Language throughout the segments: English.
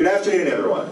Good afternoon, everyone.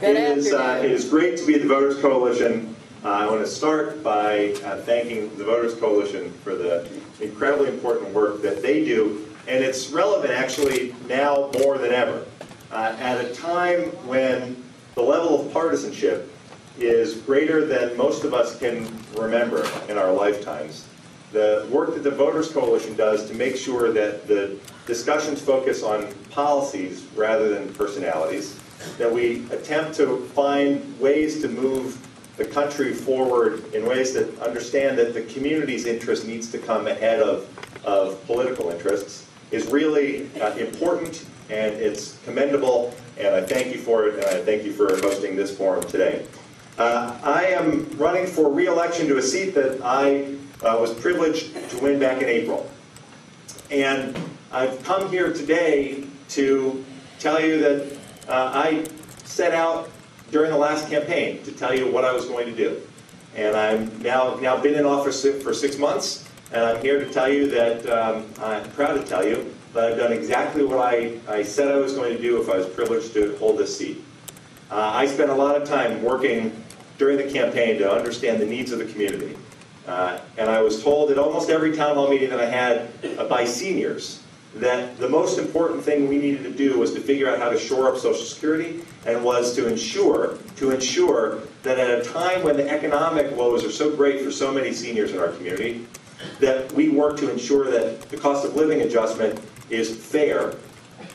Good afternoon. It is great to be at the Voters Coalition. I want to start by thanking the Voters Coalition for the incredibly important work that they do, and it's relevant actually now more than ever. At a time when the level of partisanship is greater than most of us can remember in our lifetimes, the work that the Voters Coalition does to make sure that the discussions focus on policies rather than personalities, that we attempt to find ways to move the country forward in ways that understand that the community's interest needs to come ahead of political interests, is really important, and it's commendable, and I thank you for it, and I thank you for hosting this forum today. I am running for re-election to a seat that I was privileged to win back in April. And I've come here today to tell you that I set out during the last campaign to tell you what I was going to do. And I'm now been in office for 6 months, and I'm here to tell you that I'm proud to tell you that I've done exactly what I said I was going to do if I was privileged to hold this seat. I spent a lot of time working during the campaign to understand the needs of the community. And I was told at almost every town hall meeting that I had by seniors that the most important thing we needed to do was to figure out how to shore up Social Security, and was to ensure that at a time when the economic woes are so great for so many seniors in our community, that we work to ensure that the cost of living adjustment is fair,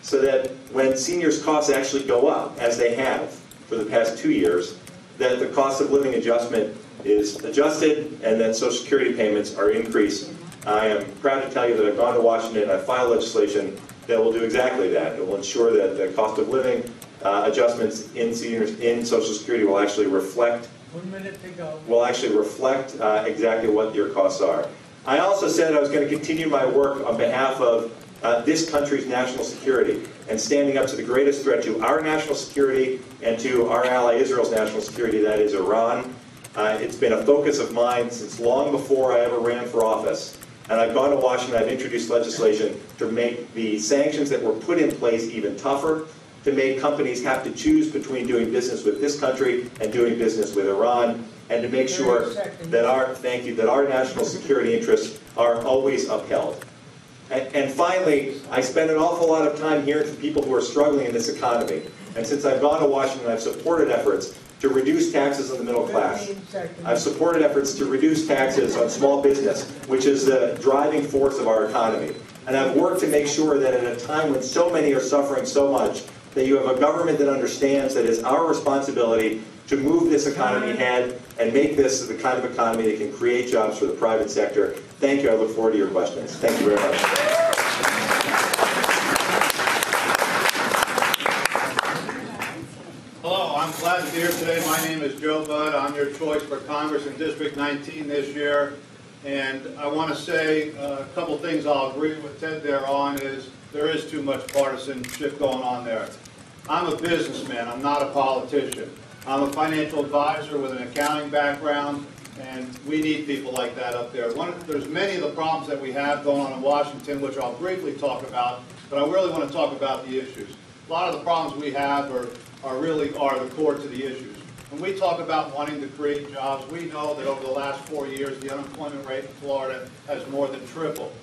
so that when seniors' costs actually go up, as they have for the past 2 years, that the cost of living adjustment is adjusted and that Social Security payments are increased. I am proud to tell you that I've gone to Washington and I've filed legislation that will do exactly that. It will ensure that the cost of living adjustments in seniors in Social Security will actually reflect exactly what your costs are. I also said I was going to continue my work on behalf of this country's national security and standing up to the greatest threat to our national security and to our ally Israel's national security, that is Iran. It's been a focus of mine since long before I ever ran for office. And I've gone to Washington, I've introduced legislation to make the sanctions that were put in place even tougher, to make companies have to choose between doing business with this country and doing business with Iran, and to make sure that our national security interests are always upheld. And finally, I spend an awful lot of time hearing from people who are struggling in this economy. And since I've gone to Washington, I've supported efforts to reduce taxes on the middle class. I've supported efforts to reduce taxes on small business, which is the driving force of our economy. And I've worked to make sure that at a time when so many are suffering so much, that you have a government that understands that it's our responsibility to move this economy ahead and make this the kind of economy that can create jobs for the private sector. Thank you. I look forward to your questions. Thank you very much. Hello, I'm glad to be here today. My name is Joe Budd. I'm your choice for Congress in District 19 this year. And I want to say a couple things I'll agree with Ted there on is there is too much partisanship going on there. I'm a businessman. I'm not a politician. I'm a financial advisor with an accounting background, and we need people like that up there. There's many of the problems that we have going on in Washington, which I'll briefly talk about, but I really want to talk about the issues. A lot of the problems we have are really the core to the issues. When we talk about wanting to create jobs, we know that over the last 4 years, the unemployment rate in Florida has more than tripled.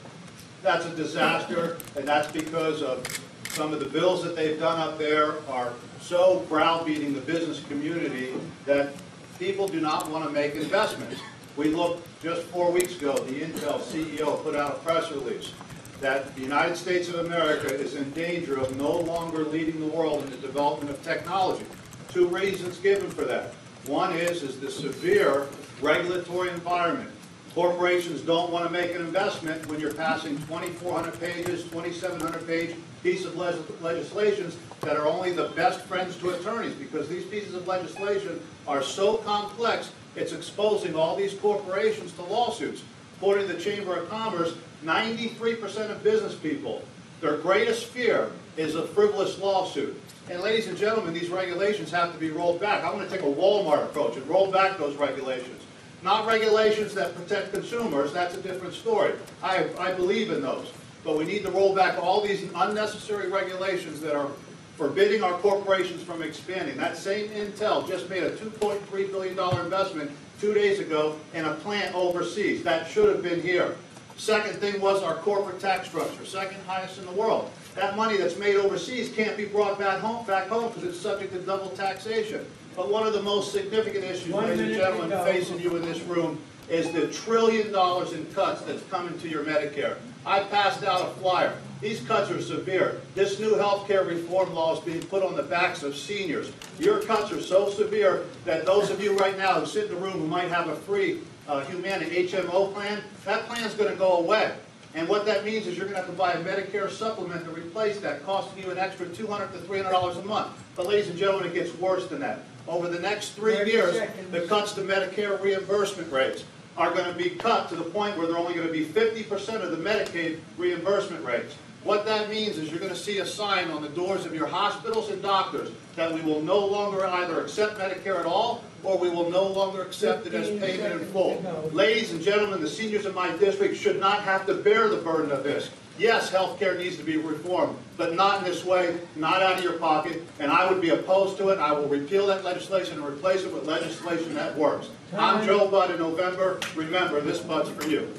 That's a disaster, and that's because of some of the bills that they've done up there are so browbeating the business community that people do not want to make investments. We looked just 4 weeks ago, the Intel CEO put out a press release that the United States of America is in danger of no longer leading the world in the development of technology. 2 reasons given for that. One is the severe regulatory environment. Corporations don't want to make an investment when you're passing 2,400 pages, 2,700-page piece of legislations that are only the best friends to attorneys, because these pieces of legislation are so complex, it's exposing all these corporations to lawsuits. According to the Chamber of Commerce, 93% of business people, their greatest fear is a frivolous lawsuit. And ladies and gentlemen, these regulations have to be rolled back. I'm going to take a Walmart approach and roll back those regulations. Not regulations that protect consumers, that's a different story. I believe in those. But we need to roll back all these unnecessary regulations that are forbidding our corporations from expanding. That same Intel just made a $2.3 billion investment 2 days ago in a plant overseas. That should have been here. Second thing was our corporate tax structure, second highest in the world. That money that's made overseas can't be brought back home because it's subject to double taxation. But one of the most significant issues, ladies and gentlemen, facing you in this room is the $1 trillion in cuts that's coming to your Medicare. I passed out a flyer. These cuts are severe. This new health care reform law is being put on the backs of seniors. Your cuts are so severe that those of you right now who sit in the room who might have a free Humana HMO plan, that plan is going to go away. And what that means is you're going to have to buy a Medicare supplement to replace that, costing you an extra $200 to $300 a month. But ladies and gentlemen, it gets worse than that. Over the next 3 years, the cuts to Medicare reimbursement rates are going to be cut to the point where they're only going to be 50% of the Medicaid reimbursement rates. What that means is you're going to see a sign on the doors of your hospitals and doctors that we will no longer either accept Medicare at all or we will no longer accept it as payment in full. Ladies and gentlemen, the seniors in my district should not have to bear the burden of this. Yes, health care needs to be reformed, but not in this way, not out of your pocket, and I would be opposed to it. I will repeal that legislation and replace it with legislation that works. I'm Joe Budd in November. Remember, this Bud's for you.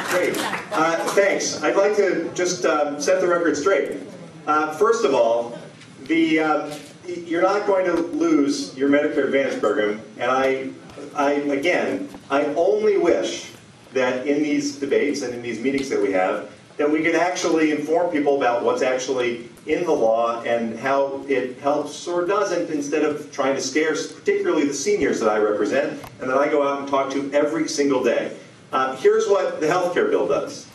Great. Thanks. I'd like to just set the record straight. First of all, you're not going to lose your Medicare Advantage program, and again, I only wish that in these debates and in these meetings that we have, that we could actually inform people about what's actually in the law and how it helps or doesn't, instead of trying to scare particularly the seniors that I represent and that I go out and talk to every single day. Here's what the health care bill does.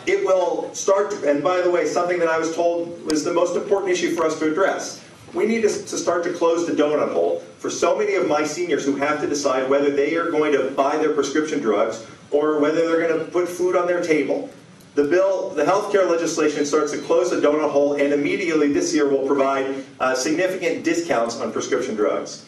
It will start, and by the way, something that I was told was the most important issue for us to address. We need to start to close the donut hole for so many of my seniors who have to decide whether they are going to buy their prescription drugs or whether they're going to put food on their table. The bill, the health care legislation, starts to close the donut hole, and immediately this year will provide significant discounts on prescription drugs.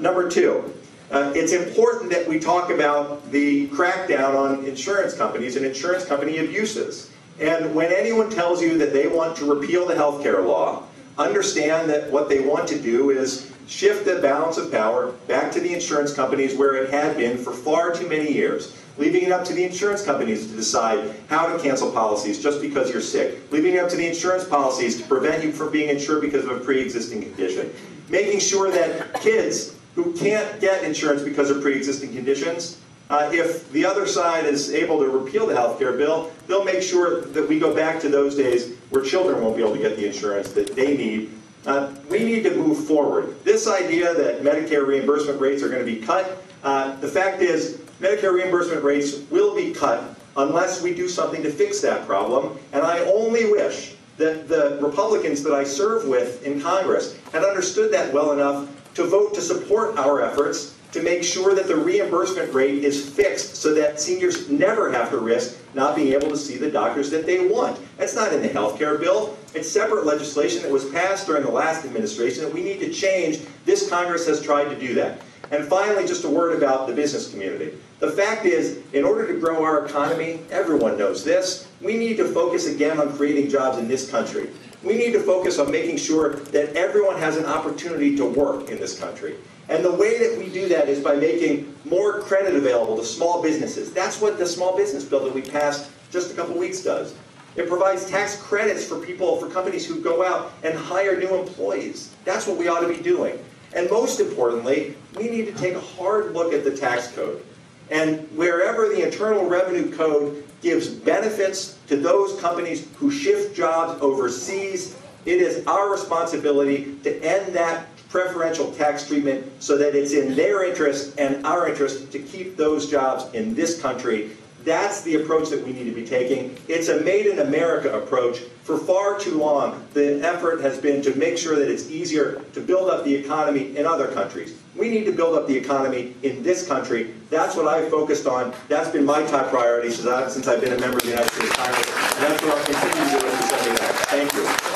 Number two, it's important that we talk about the crackdown on insurance companies and insurance company abuses. And when anyone tells you that they want to repeal the health care law, understand that what they want to do is shift the balance of power back to the insurance companies where it had been for far too many years, leaving it up to the insurance companies to decide how to cancel policies just because you're sick, leaving it up to the insurance policies to prevent you from being insured because of a pre-existing condition, making sure that kids who can't get insurance because of pre-existing conditions, if the other side is able to repeal the health care bill, they'll make sure that we go back to those days where children won't be able to get the insurance that they need. We need to move forward. This idea that Medicare reimbursement rates are going to be cut, the fact is Medicare reimbursement rates will be cut unless we do something to fix that problem, and I only wish that the Republicans that I serve with in Congress had understood that well enough to vote to support our efforts to make sure that the reimbursement rate is fixed so that seniors never have to risk not being able to see the doctors that they want. That's not in the health care bill. It's separate legislation that was passed during the last administration that we need to change. This Congress has tried to do that. And finally, just a word about the business community. The fact is, in order to grow our economy, everyone knows this, we need to focus again on creating jobs in this country. We need to focus on making sure that everyone has an opportunity to work in this country. And the way that we do that is by making more credit available to small businesses. That's what the small business bill that we passed just a couple weeks does. It provides tax credits for people, for companies who go out and hire new employees. That's what we ought to be doing. And most importantly, we need to take a hard look at the tax code. And wherever the Internal Revenue Code gives benefits to those companies who shift jobs overseas, it is our responsibility to end that preferential tax treatment so that it's in their interest and our interest to keep those jobs in this country. That's the approach that we need to be taking. It's a Made in America approach. For far too long, the effort has been to make sure that it's easier to build up the economy in other countries. We need to build up the economy in this country. That's what I've focused on. That's been my top priority since I've been a member of the United States Congress. And that's what I'll continue to do in the Senate. Thank you.